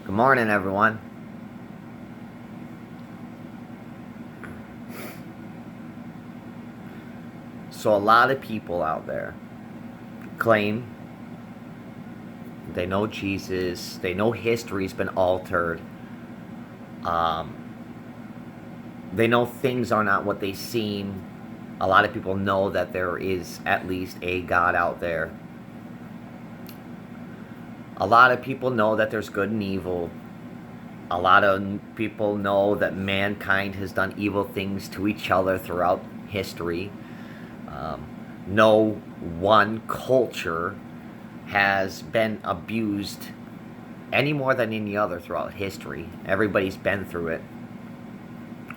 Good morning, everyone. So a lot of people out there claim they know Jesus, they know history's been altered, um, they know things are not what they seem. A lot of people know that there is at least a God out there. A lot of people know that there's good and evil. A lot of people know that mankind has done evil things to each other throughout history. Um, no one culture has been abused any more than any other throughout history. Everybody's been through it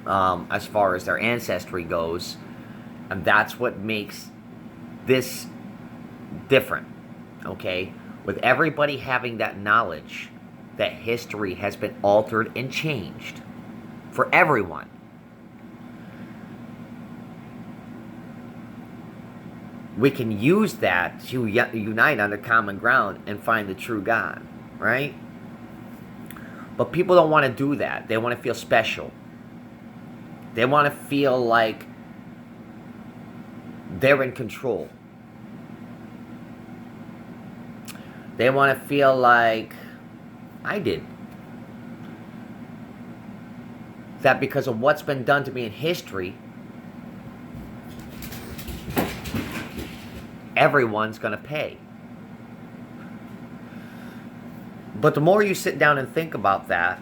as far as their ancestry goes. And that's what makes this different, okay? With everybody having that knowledge that history has been altered and changed for everyone. We can use that to unite on the common ground and find the true God, right? But people don't want to do that. They want to feel special. They want to feel like they're in control. They want to feel like I did. That because of what's been done to me in history, everyone's going to pay. But the more you sit down and think about that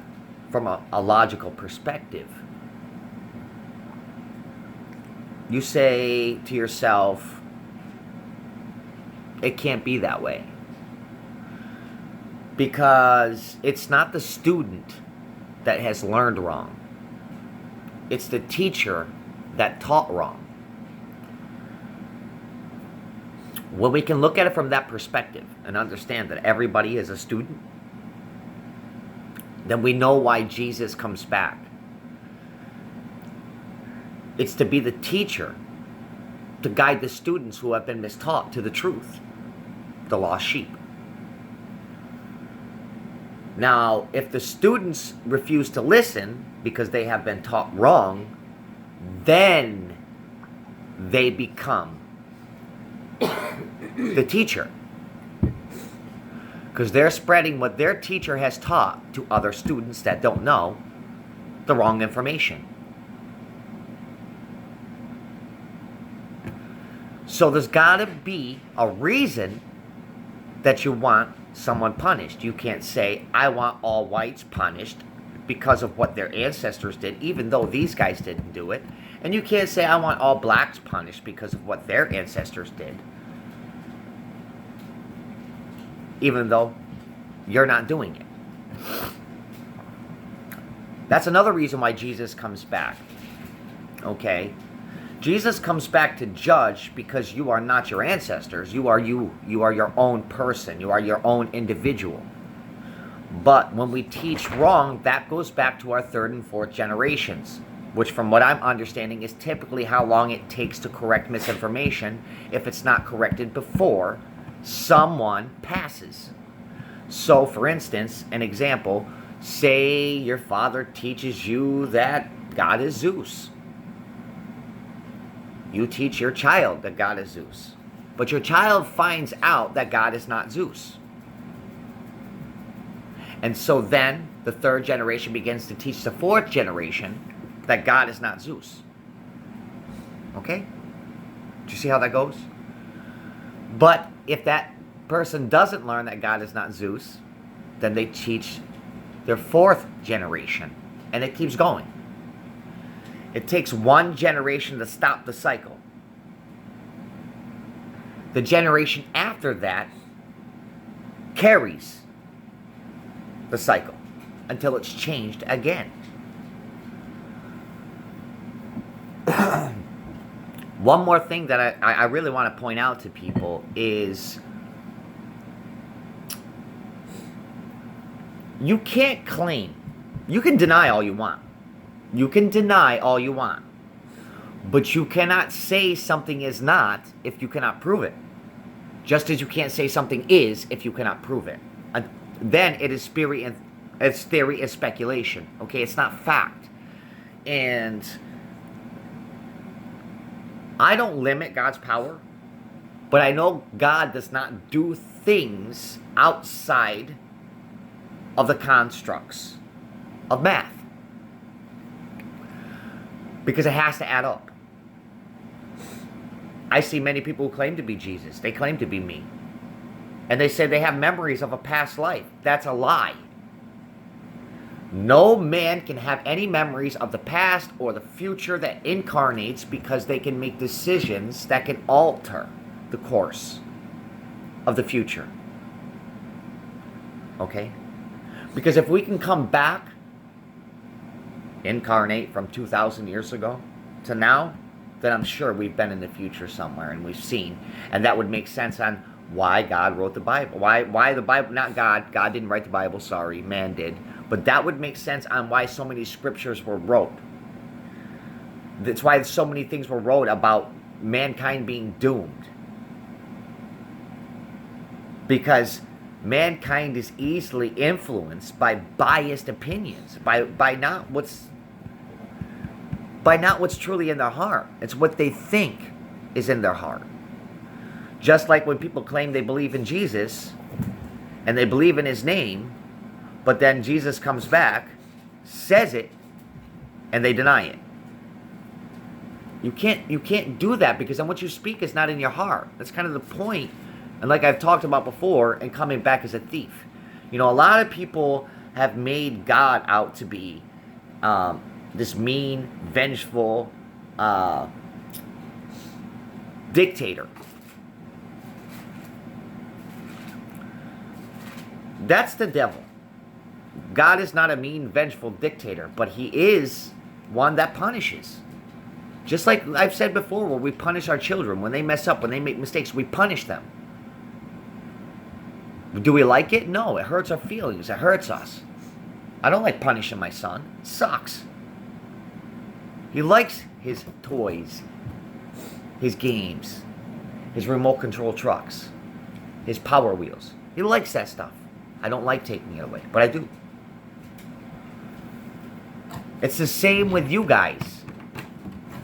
from a logical perspective, you say to yourself, it can't be that way. Because it's not the student that has learned wrong. It's the teacher that taught wrong. When we can look at it from that perspective and understand that everybody is a student, then we know why Jesus comes back. It's to be the teacher, to guide the students who have been mistaught to the truth, the lost sheep. Now, if the students refuse to listen because they have been taught wrong, then they become the teacher. Because they're spreading what their teacher has taught to other students that don't know the wrong information. So there's got to be a reason that you want someone punished. You can't say, I want all whites punished because of what their ancestors did, even though these guys didn't do it. And you can't say, I want all blacks punished because of what their ancestors did, even though you're not doing it. That's another reason why Jesus comes back. Okay? Jesus comes back to judge because you are not your ancestors. You are you. You are your own person. You are your own individual. But when we teach wrong, that goes back to our third and fourth generations, which from what I'm understanding is typically how long it takes to correct misinformation if it's not corrected before someone passes. So, for instance, an example, say your father teaches you that God is Zeus. You teach your child that God is Zeus. But your child finds out that God is not Zeus. And so then the third generation begins to teach the fourth generation that God is not Zeus. Okay? Do you see how that goes? But if that person doesn't learn that God is not Zeus, then they teach their fourth generation. And it keeps going. It takes one generation to stop the cycle. The generation after that carries the cycle until it's changed again. One more thing that I really want to point out to people is you can't claim, you can deny all you want. You can deny all you want. But you cannot say something is not if you cannot prove it. Just as you can't say something is if you cannot prove it. And then it is spurious It's theory, it's speculation. Okay, it's not fact. And I don't limit God's power, but I know God does not do things outside of the constructs of math, because it has to add up. I see many people who claim to be Jesus. They claim to be me. And they say they have memories of a past life. That's a lie. No man can have any memories of the past or the future that incarnates, because they can make decisions that can alter the course of the future. Okay? Because if we can come back, incarnate from 2,000 years ago to now, then I'm sure we've been in the future somewhere and we've seen. And that would make sense on why God wrote the Bible. Why the Bible, not God. God didn't write the Bible, sorry, man did. But that would make sense on why so many scriptures were wrote. That's why so many things were wrote about mankind being doomed. Because mankind is easily influenced by biased opinions, by not what's truly in their heart. It's what they think is in their heart. Just like when people claim they believe in Jesus and they believe in his name, but then Jesus comes back, says it, and they deny it. You can't do that, because then what you speak is not in your heart. That's kind of the point. And like I've talked about before, and coming back as a thief. You know, a lot of people have made God out to be this mean, vengeful dictator. That's the devil. God is not a mean, vengeful dictator, but he is one that punishes. Just like I've said before, where we punish our children when they mess up, when they make mistakes, we punish them. Do we like it? No, it hurts our feelings. It hurts us. I don't like punishing my son. It sucks. He likes his toys, his games, his remote control trucks, his Power Wheels. He likes that stuff. I don't like taking it away, but I do. It's the same with you guys.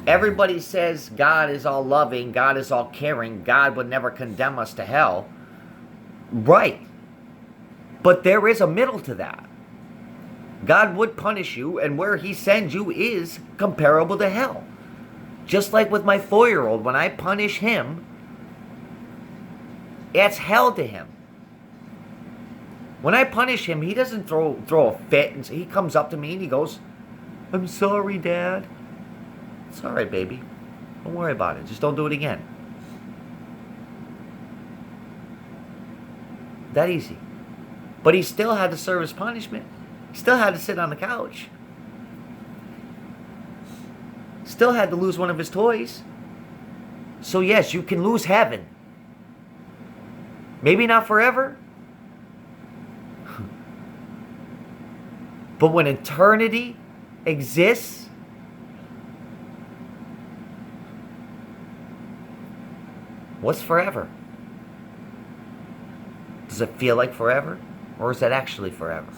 Everybody says God is all loving, God is all caring, God would never condemn us to hell. Right. But there is a middle to that. God would punish you, and where he sends you is comparable to hell. Just like with my 4-year-old, when I punish him, it's hell to him. When I punish him, he doesn't throw a fit, and he comes up to me and he goes, "I'm sorry, Dad." It's all right, baby. Don't worry about it. Just don't do it again. That easy. But he still had to serve his punishment. He still had to sit on the couch. Still had to lose one of his toys. So yes, you can lose heaven. Maybe not forever. But when eternity exists, what's forever? Does it feel like forever? Or is it actually forever?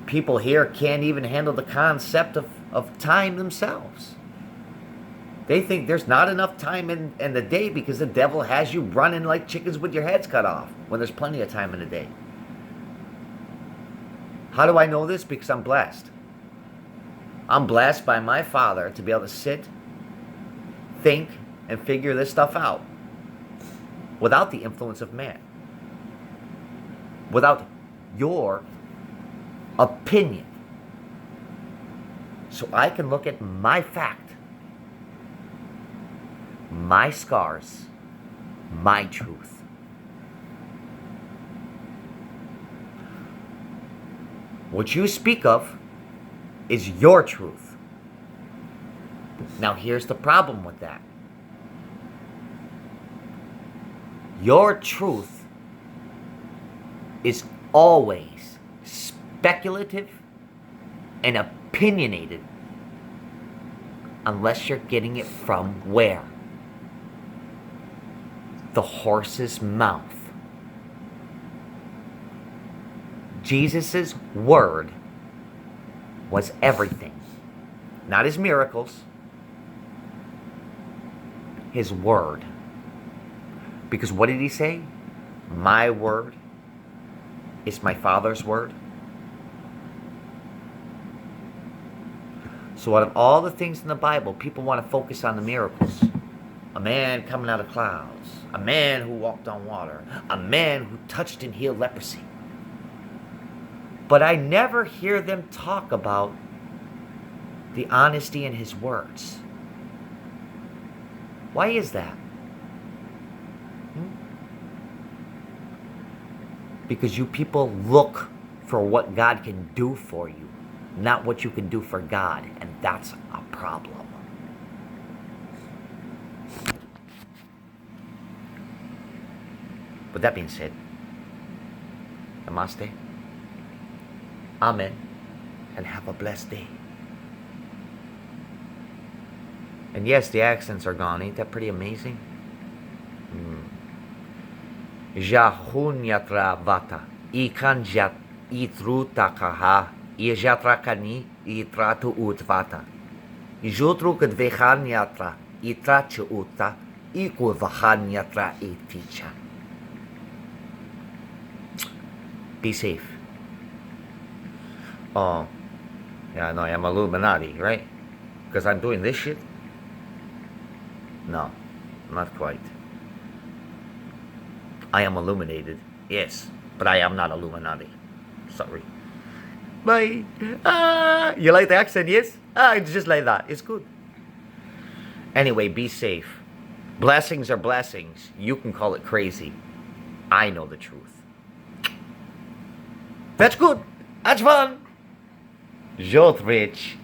People here can't even handle the concept of time themselves. They think there's not enough time in the day, because the devil has you running like chickens with your heads cut off, when there's plenty of time in the day. How do I know this? Because I'm blessed. I'm blessed by my Father to be able to sit, think, and figure this stuff out without the influence of man. Without your opinion. So I can look at my fact, my scars, my truth. What you speak of is your truth. Now here's the problem with that. Your truth is always speculative and opinionated, unless you're getting it from where? The horse's mouth. Jesus' word was everything. Not his miracles. His word. Because what did he say? My word is my Father's word. So out of all the things in the Bible, people want to focus on the miracles. A man coming out of clouds. A man who walked on water. A man who touched and healed leprosy. But I never hear them talk about the honesty in his words. Why is that? Because you people look for what God can do for you, not what you can do for God, and that's a problem. With that being said, namaste, amen, and have a blessed day. And yes, the accents are gone. Ain't that pretty amazing? Jahunyatra vata, ikanjat itrutakaha, ijatrakani itratu utvata. Jutru kadvehanyatra itrachu uta, ikuvahanyatra iticha. Be safe. Oh, yeah, no, I'm Illuminati, right? Because I'm doing this shit? No, not quite. I am illuminated, yes, but I am not Illuminati. Sorry. Bye. You like the accent, yes? It's just like that. It's good. Anyway, be safe. Blessings are blessings. You can call it crazy. I know the truth. That's good. That's fun. You're rich.